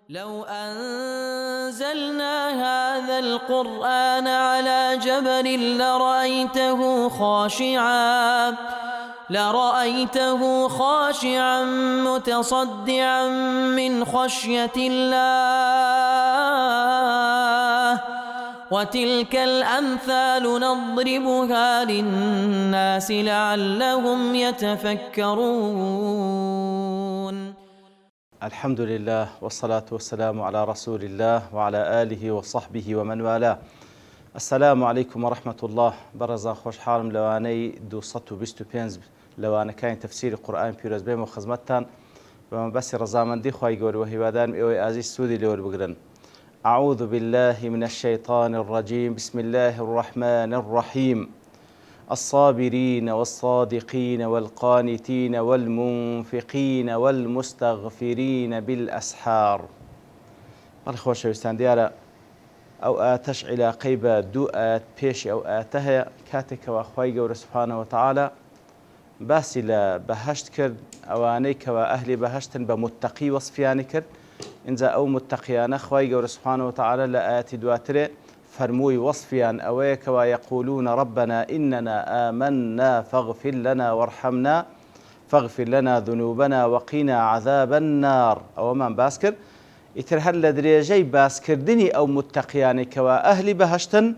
لو أنزلنا هذا القرآن على جبل لرأيته خاشعا متصدعا من خشية الله وتلك الأمثال نضربها للناس لعلهم يتفكرون. الحمد لله والصلاة والسلام على رسول الله وعلى آله وصحبه ومن والاه. السلام عليكم ورحمة الله. برزان خوش حالم لواني 225 لوانا كاين تفسير القرآن بيروز بيم وخزمتان ومن بس رزامندي خواهي قول وهيوادان إيوي عزيز سودي لور بقرن. أعوذ بالله من الشيطان الرجيم. بسم الله الرحمن الرحيم. الصابرين والصادقين والقانتين والمنفقين والمستغفرين بالأسحار. الأخوة شويستان ديارة أو آتش إلى قيبة دو آت بيش أو آتها كاتك وأخوي قول سبحانه وتعالى باسي لبهشت كرد أوانيك وأهل بهشت بمتقي وصفياني كرد إنزا أو متقيان أخوي قول سبحانه وتعالى لآتي دواتره فرموي وصفيان أويك ويقولون ربنا إننا آمنا فاغفر لنا وارحمنا فاغفر لنا ذنوبنا وقنا عذاب النار. أو من باسكر يترهل لدريجي باسكر دني أو متقيانك وأهل بهشتن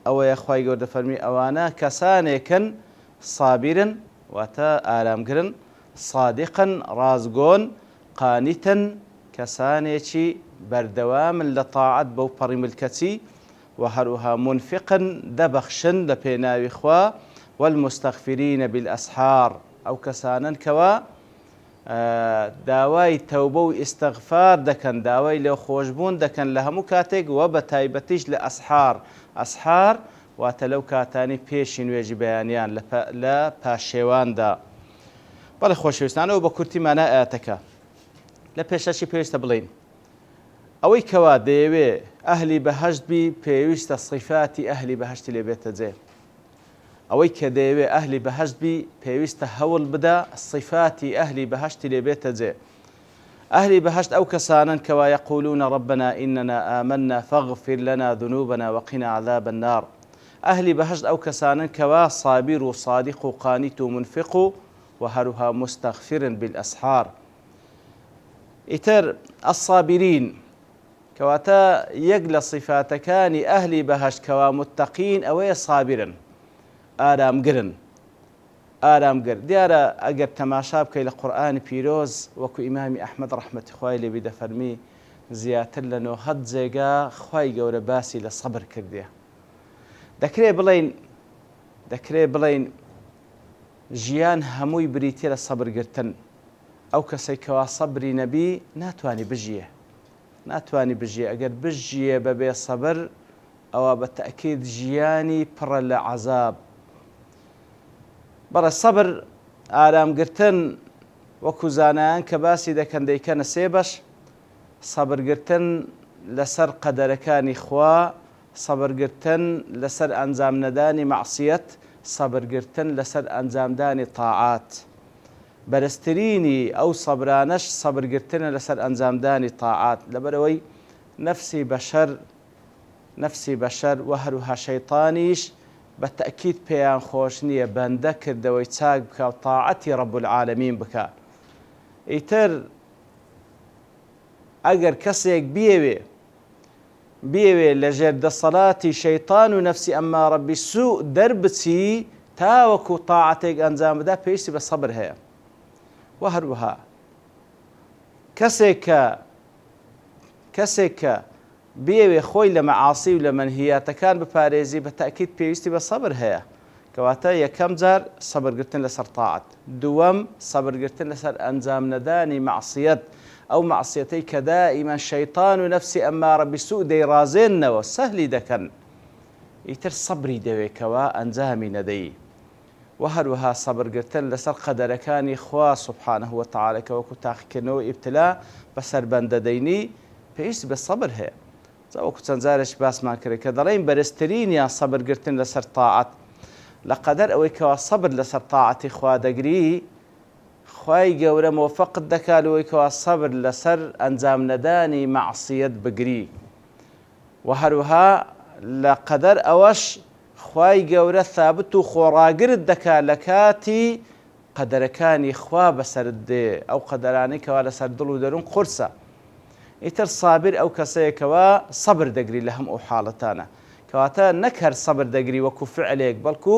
أو يا أخوي قد فرمي أوانا كسانيكن صابرا وتا آلام قرن صادقا رازقون قانتا كسانيكي بردوام لطاعت بو بريم الكتي وهروها منفقا دبخشن لبيناوي خوا والمستغفرين بالأسحار أو كسانا كوا داواي توبو استغفار دكن داواي لو خوشبون دكن لها مكاتق وبتايبتيج لأسحار أسحار واتلو كاتاني بيشين ويجي بيانيان لا باشيوان دا بل خوشوستان أو بكرتي مانا آتكا لبيشاشي بيستبلين أوي كوا ديوي أهلي بهشت بي بيوست صفات أهلي بهشت لبيت زين أوي كديوي أهلي بهشت بي بيوست هول بدا صفات أهلي بهشت لبيت زين أهلي بهشت أو كسانا كوا يقولون ربنا إننا آمنا فاغفر لنا ذنوبنا وقنا عذاب النار. أهلي بهشت أو كسانا كوا صابر وصادق وقانت ومنفق وهرها مستغفر بالأسحار. إتر الصابرين كواتا يقل صفاتكان أهلي بهشت كوا متقين أوي صابرا آرام قرن ديارة أقر تماشاب كي القرآن بيروز وكو إمامي أحمد رحمة خواي لي بدا فرمي زياتر لنو هد زيقا خواي قور باسي لصبر كرديه دكري بلين جيان هموي بريتي لصبر قرتن أو كسي كوا صبري نبي ناتواني بجيه أقر بجيه ببي صبر أو بالتأكيد جياني بر العذاب برا الصبر آرام قرتن وكو زانان كباسي دكن ديكن سيبش صبر قرتن لسر قدركاني خوا صبر قرتن لسر أنزام نداني معصية صبر قرتن لسر أنزام داني طاعات برستريني أو صبرانش صبر قرتنا لسر أنزام داني طاعات لبروي نفسي بشر وهروها شيطانيش بالتأكيد بيان خوشنية بندكر دوي تاق بكا طاعتي رب العالمين بكا إيتر أجر كسيك بيوي لجرد الصلاة شيطان ونفسي أما ربي سوء دربتي تاوكو طاعتك أنزام دا بيسي بالصبر هي وهروها كسيك بيوي خوي لمعاصي ولمنهيات كان بباريزي بالتأكيد بيوستي بالصبر هي كواتا يكم زار صبر قرتن لسر طاعت دوام صبر قرتن لسر أنزام نداني معصيات أو معصيتيك دائما شيطان ونفسي أما ربي سوء دي رازين وسهلي دكن يتر صبري دوي كوا أنزامي ندي وهروها صبر قرتن لسر قدركاني خوا سبحانه وتعالى كوكو تاخكنو ابتلاء بسر بندديني بيش بالصبر هي زوكو تنزارش باس ما كري كدرين برسترين يا صبر قرتن لسر طاعت لقدر أوي كوا صبر لسر طاعتي خوا دقري خوای گەورە مۆفەقت دەکات لەوەی کەوا سەبر لەسەر ئەنجام نەدانی مەعسیەت بگری و هەروەها لە قەدەر ئەوەش خوای گەورە ثابت و خۆڕاگرت دەکات لە کاتی قەدەرەکانی خوا بەسەرت دێ ئەو قەدەرانەی کەوا لەسەر دڵ و دەروون قورسە. ئیتر سابر ئەو کەسەیەکەوە سەبر دەگری لە هەم ئەو حاڵەتانە کەواتە نەک هەر سەبر دەگری وەکو فعلێک بەڵکو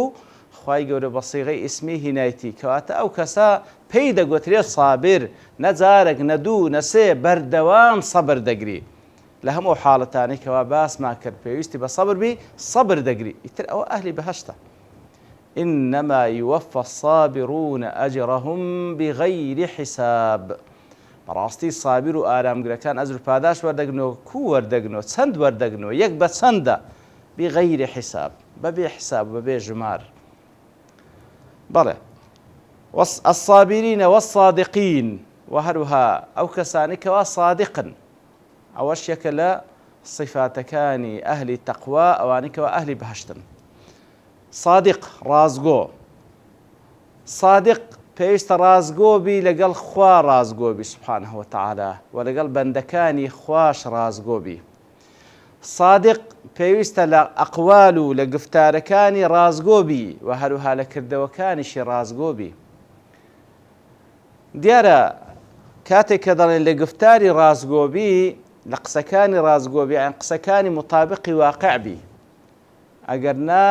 خوای گەورە بە سیغەی ئیسمی هینایەتی کەواتە ئەو کەسە پێی دەگوترێت سابر نەجارێک نەدوو نەسێ بەردەوام سەبر دەگری لە هەموو حاڵەتانەی کەوا باسمان کرد پێویستی بە سەبر بی سەبر دەگری ئیتر ئەوە ئەهلی بەهەشتە. إنما يوفى الصابرون أجرهم بغير حساب. بەڕاستی سابر و ئارامگرەکان ئەجر و پاداش وەردەگرنەوە کو وەردەگرنەوە چەند وەردەگرنەوە یەک بە چەندە بغەیری حساب بەبێ حساب بەبێ ژمار. بەڵێ الصابرين والصادقين و هەروها ئەو کەسانی کەوا صادقن ئەوەش یەکە لە صفاتەکانی ئەهلی تەقوا ئەوانەی کەوا ئەهلی بەهەشتن. صادق ڕازگۆ صادق پێویستە ڕازگۆبی لەگەڵ خوا ڕازگۆبی سبحانه وتعالى و لەگەڵ بەندەکانی خوش ڕازگۆبی. صادق پێویستە لە ئەقوال و لە گفتارەکانی ڕازگۆبی و هەروها لە کردەوەکانیشی ڕازگۆبی. دیارە کاتێک کە دەڵێن لە گفتاری ڕازگۆبی لە قسەکانی ڕازگۆبی یان قسەکانی مطابقی واقعبی ئەگەر نا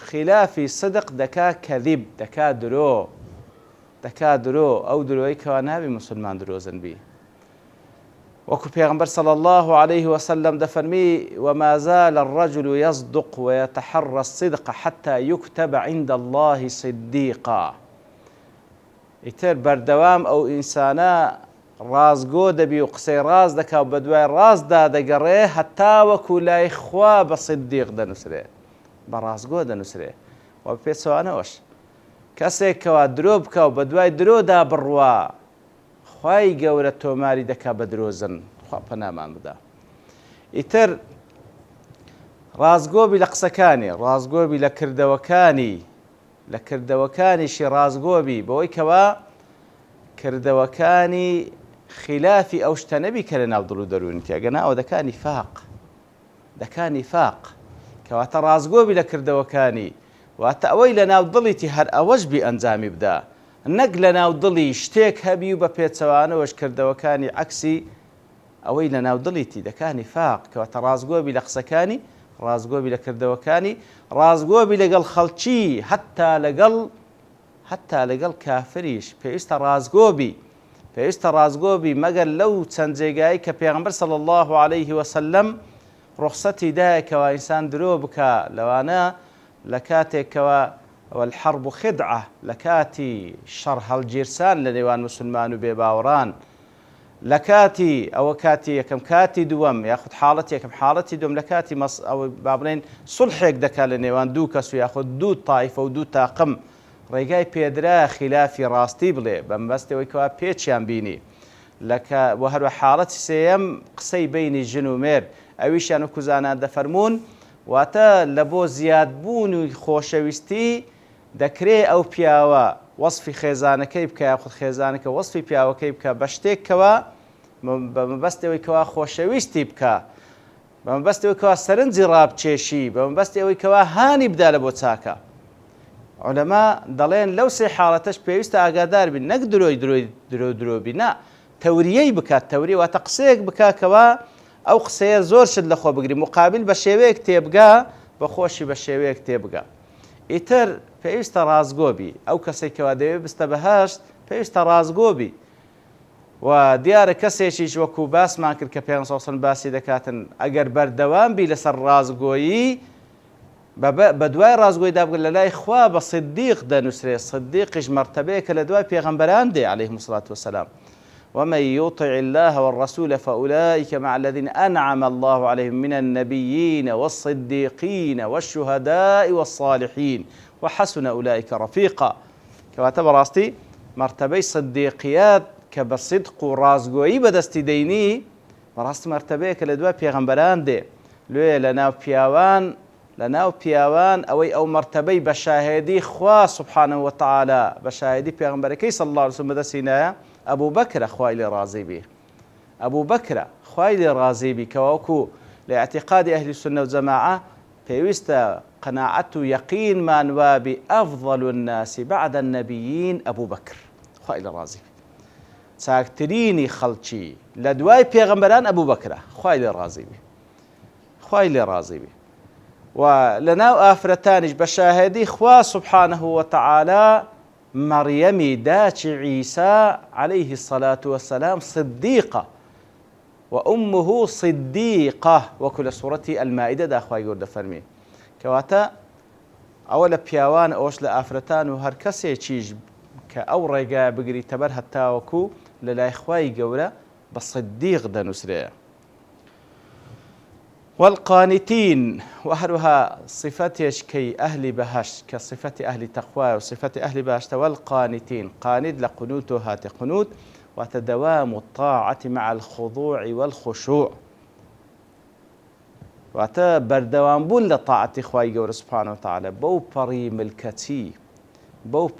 خلافی صدق دەکا کەذیب دەکا درۆ ئەو درۆی کەوا نابی مسلمان درۆزن بی. وەکو پێغەمبەر صلی الله عليه وسلم دەفەرمی وما زال الرجل يصدق ويتحرى الصدق حتى يكتب عند الله صديقا. ئیتر بەردەوام ئەو ئینسانە ڕازگۆ دەبی و قسەی ڕاز دەکا و بە دوای ڕازدا دەگەڕێ هەتا وەکو لای خوا بە صدیق دەنووسرێ بە ڕازگۆ دەنووسرێ. و پێچەوانەوەش کەسێک کەوا درۆ بکە و بە دوای درۆدا بڕوا خوای گەورە تۆماری دەکا بە درۆزن خوا پەنامان بدا. ئیتر ڕازگۆبی لە قسەکانی ڕازگۆبی لە کردەوەکانیشی ڕازگۆبی بەوەی کەوا کردەوەکانی خلافی ئەو شتە نەبی کە لە ناو دڵ و دەروونیتە ئەگەنا ئەوە دەکانی فاق کەواتە ڕازگۆبی لە کردەوەکانی واتە ئەوەی لە ناو دڵیتی هەر ئەوەش بی ئەنجامی بدا نەک لە ناو دڵی شتێک هەبی و بە پێچەوانەوەش کردەوەکانی عەکسی ئەوەی لە ناو دڵیتی دەکانی فاق کەواتە ڕازگۆبی لە قسەکانی ڕازگۆبی لە کردەوەکانی ڕازگۆبی لەگەڵ خەڵکی حتا لەگەڵ کافریش پێویستە ڕازگۆبی مەگەر لەو چەند جێگایی کە پێغەمبەر صلی الله عليه وسلم ڕوخسەتی دایەکەوە ئینسان درۆ بکە لەوانە لە کاتێکەوە والحرب خدعة لە کاتی شەڕ هەڵگیرسان لە نێوان مسلمان و بێباوەڕان لە کاتی ئەوە کاتی یەکەم کاتی دووەم یاخود حاڵەتی یەکەم حاڵەتی دووەم لە کاتی با بڵێن سولحێک دەکات لە نێوان دوو کەس و یاخود دوو تایفە و دوو تاقم ڕێگای پێدرا خلافی ڕاستی بڵێ بە مەبەستەوەی کەوا پێچیان بینی و هەروە حاڵەتی سێیەم قسەی بینی ژن و مێرد ئەویشیان وەکو زانان دەفەرمون واتە لە بۆ زیادبوون و خۆشەویستی دەکرێ ئەو پیاوە وەصفی خێزانەکەی بکە یاخود خێزانەکە وەصفی پیاوەکەی بکە بە شتێکەوە بە مەبەستەوەی کەوا خۆشەویستی بکە بە مەبەستەوەی کەوا سەرنجی ڕابچێشی بە مەبەستەوەی کەوا هانی بدا لە بۆ چاکە. عولەما دەڵێن لەو سێ حاڵەتەش پێویستە ئاگادار بین نەک درۆبی نا تەوریەی بکات تەوری واتە قسەیەک بکاکەوە ئەو قسەیە زۆر شت لەخۆ بگری مقابل بە شێوەیەک تێبگا بە خۆشی بە شێوەیەک تێبگا. ئیتر پێویستە ڕازگۆبی ئەو کەسێکەوە دەوێت بستە بەهەشت پێویستە ڕازگۆبی و دیارە کەسێکیش وەکو باسمان کرد کە پێغەمبەر باسی دەکاتن ئەگەر بەردەوام بی لەسەر ڕازگۆیی بە دوای ڕازگۆیدا بگرێت لە لای خوا بە صدیق دەنووسرێت صدیقیش مەرتەبەیەکە لە دوای پێغەمبەران دێ عەلەیهیمۇ الصلاة والسلام ومن يطع الله والرسول فأولئك مع الذين أنعم الله عليهم من النبيين والصديقين والشهداء والصالحين وحسن أولئك رفيقا. كواتب راستي مرتبي صديقيات كبصدق ورازقوي بدستي ديني براست مرتبه كالدواء بيغمبران دي لوية لنا بياوان لەناو پیاوان ئەوەی ئەو مەرتەبەی بە شاهێدی خوا سبحانه وتعالى بە شاهێدی پێغەمبەرەکەی صلی الله عليه وسلم بەدەستینایە ئەبوو بەکرە خوای لێ ڕازی بێ ئەبوو بەکرە خوای لێ ڕازی بی کە وەکو لە اعتقادی ئەهلی سنە و جەماعە پێویستە قەناعەت و یەقینمان وابی ئەفضل الناس بعد النبیین ئەبوو بەکر خوای لێ ڕازی بی چاکترینی خەڵکی لە دوای پێغەمبەران ئەبوو بەکرە خوای لێ ڕازی بی خوای لێ ڕازی بی و لەناو ئافرەتانیش بە شاهێدی خوا سبحانه وتعالى مەریەمی داچی عیسا عليه الصلاة والسلام صدیقە وأمه صديقة وكل سورة المائدة دا أخوة يقول دفرمي كواتا أولا بياوان أوش لأفرتان وهر كسي تشيج كأو رقا بقري تبرها التاوكو للا إخوة يقول بصديق دا نسرية والقانتين وهرها صفتيش كي أهل بهش كصفة أهل تقوى وصفة أهل بهش والقانتين قاند لقنوت هات قنوت وتدوام الطاعة مع الخضوع والخشوع واتا بردوام بون لطاعة خواهي قول سبحانه وتعالى بو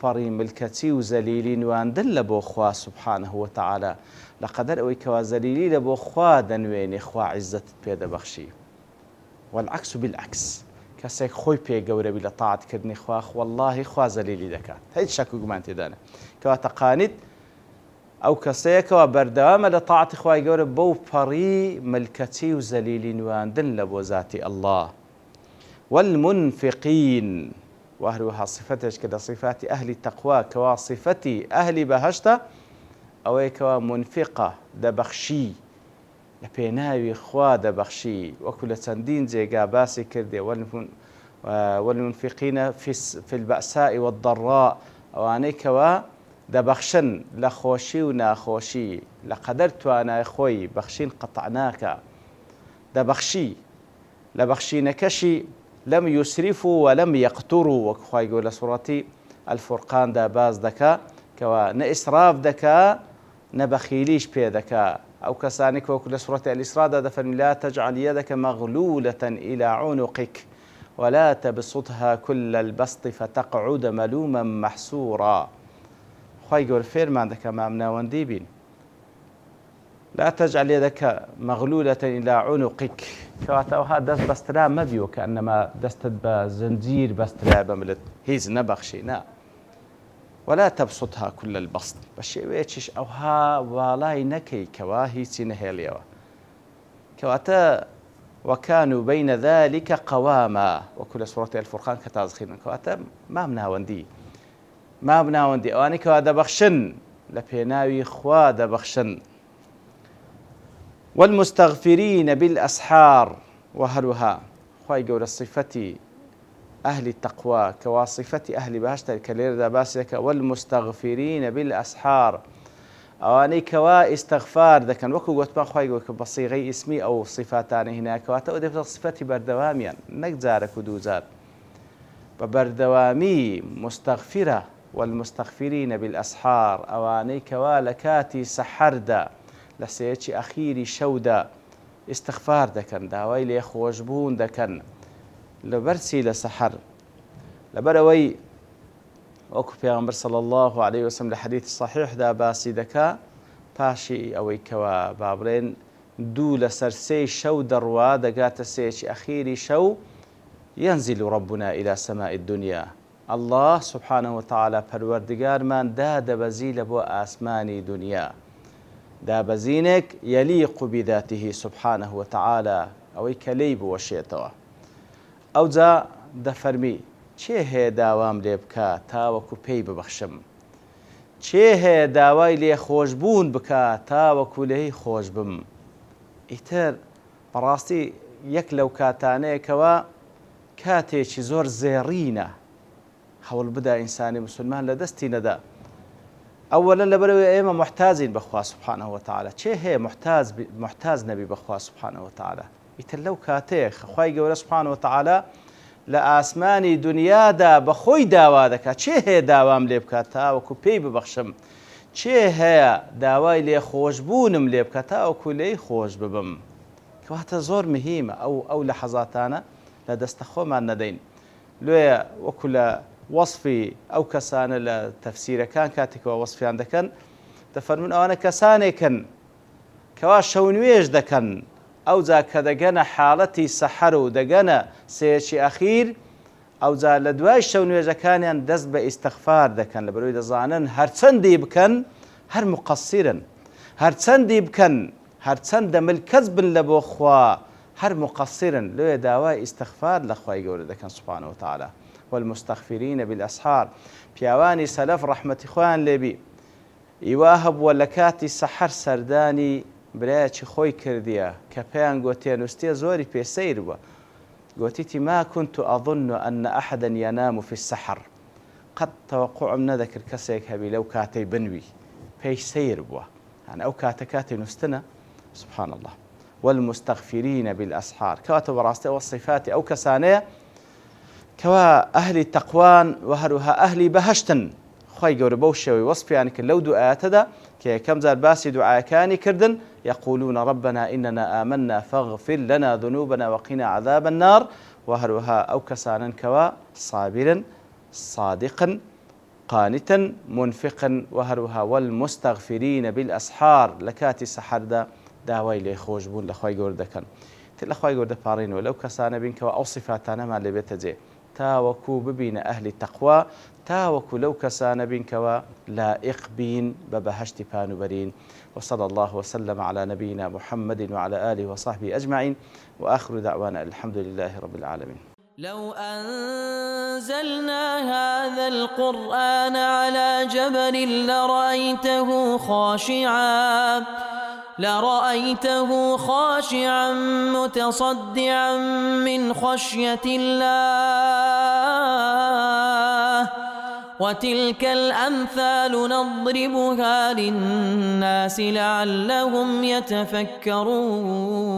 بري ملكتي وزليلين واندل بو خواه سبحانه وتعالى لقدر اوي كوا زليلي لبو خواه دنويني خواه عزت بيدا بخشي والعكس بالعكس كسيك خوي بي قول بلا طاعة كدني خواه والله خواه زليلي دكات هيد شاكو قمان تدانا كوا تقاند ئەو کەسەیەکەوە بەردەوامە لە تاعەتی خوای گەورە بەو پەڕی ملکەتی و زەلیلی نواندن لە بۆ ذاتی الله والمنفقين وهروها صفتش كده صفات أهل التقوى كوا صفتي أهل بهشتا أو كوا منفقة دبخشي لبيناوي خوا دبخشي وكل تندين زي قاباسي كردي والمنفقين في البأساء والضراء أواني كوا دبخشن لخوشي وناخوشي لقدرت أنا أخوي بخشين قطعناك دبخشي لبخشي نكشي لم يسرفوا ولم يقتروا وخواي يقول سورتي الفرقان دا باز دكا كوا نإسراف دكا نبخيليش بي دكا أو كسانك وكل سورة الإسراء دا فمن لا تجعل يدك مغلولة إلى عنقك ولا تبسطها كل البسط فتقعد ملوما محسورا خواي يقول فيرمان دكا ما مناوندي بين لا تجعل يدك مغلولة إلى عنقك كواتوها دست بسترا مبيو كأنما دستت بزنجير بسترا بملت هيز نبخشي نا ولا تبسطها كل البسط بشي ويتشش أوها والاي نكي كواهي سينهيليوا كواتا وكانوا بين ذلك قواما وكل سورة الفرقان كتازخين كواتا ما مناوندي أواني كوا دبخشن لبيناوي خوا دبخشن والمستغفرين بالأسحار وهلها خواي قول الصفة أهل التقوى كواصفة أهل بهشت الكلير داباسك والمستغفرين بالأسحار أواني كوا استغفار ذا كان وكو قوت ما خواي قول بصيغي اسمي أو صفاتان هناك واتأودف صفة بردواميا نقزارك ودوزار ببردوامي مستغفرة والمستغفرين بالأسحار أواني كوا لكاتي سحردا لسيتي أخيري شودا استغفار دكن داوي لي خوشبون دكن لبرسي لسحر لبروي وكو پیغمبر صلى الله عليه وسلم لحديث صحيح دا باسي دكا باشي أوي كوا بابرين دو لسرسي شو دروا دقات سيتي أخيري شو ينزل ربنا إلى سماء الدنيا الله سبحانه وتعالى پروردگار من داد بزيل بو آسماني دنيا دا بزينك يليق بذاته سبحانه وتعالى أو كليب وشيطوا أو ذا دفرمي چه هي داوام ليبكا تاوكو بي ببخشم چه هي داوای لي خوشبون بكا تاوكو لي خوشبم إتر براستي يك لو كاتاني كوا كاتيش زور زيرينة حول بدا إنساني مسلمان لدستي ندا أولا لبروي إيما محتازين بخوا سبحانه وتعالى شيء هي محتاز نبي بخوا سبحانه وتعالى يتلو كاتيخ خواي قول سبحانه وتعالى لآسماني دنيا دا بخوي داوا دكا شيء هي داوام لي بكاتا وكو بي ببخشم شيء هي داواي لي خوشبونم لي بكاتا وكو لي خوش ببم كواتا زور مهمة أو لحظاتانا لە دەستە خۆمان نەدەین. لێە وەکو لە وەصفی ئەو کەسانە لە تەفسیرەکان کاتێکەوە وەصفیان دەکەن دەفەرمون ئەوانە کەسانێکن کەوا شەو نوێژ دەکەن ئەوجا کە دەگەنە حاڵەتی سەحەر و دەگەنە سێچی ئەخیر ئەوجا لە دوای شەو نوێژەکانیان دەست بە ئیستیغفار دەکەن لە بەرەوەی دەزانن هەرچەندی بکەن هەر مقەسیرن، هەرچەندی بکەن هەرچەندە ملکەت بن لە بۆ خوا هەر مقەسیرن. لێ داوای ئیستیغفار لە خوای گەورە دەکەن سوبحانه وتعالى. والمستغفرین بالأسحار پیاوانی سەلەف ڕەحمەتی خۆیان لێبی ئیوا هەبووە لە کاتی سەحەر سەردانی برایەکی خۆی کردیە کە پێیان گوتێ نووسێ زۆری پێسەیر بووە گوتیتی ما كنت أظن أن أحدا ينام في السحر قد توقعم نەدەکرد کەسێک هەبی لەو کاتەی بنوی پێی سەیر بووە يعني ئەو کاتی نووستنە سبحان الله. والمستغفرين بالأسحار کەواتە بەڕاستی ئەوە صفاتی ئەو کەسانەیە کەوا ئەهلی تەقوان و هەروها ئەهلی بەهەشتن. خی گەورە بەو شێوەی وەصفیان کرد لەو دوو ئاەتەدا کە یەکەم جار باسی دوعاەکانی کردن يقولون ربنا إننا آمنا فاغفر لنا ذنوبنا وقنا عذاب النار و هەروها ئەو کەسانن کەوا صابرن صادقا قانتا منفقا و هەروها والمستغفرين بالأسحار لە کاتی سەحەردا داوای لێخۆشبوون لە خی گەورە دەکەن. لە خی گەورە دەپاڕینەوە لەو کەسانە بین کەەوە ئەو صفاتانەمان لێبێتە جێ تاوەکو ببینە ئەهلی تەقوا تاوەکو لەو کەسانە بینکەوە لائق بین بە بەهەشتی پانوبەرین. وصلى الله وسلم على نبينا محمد وعلى آله وصحبه أجمعين وآخر دعوانا الحمد لله رب العالمين. لو أنزلنا هذا القرآن على جبل لرأيته خاشعا متصدعا من خشية الله وتلك الأمثال نضربها للناس لعلهم يتفكرون.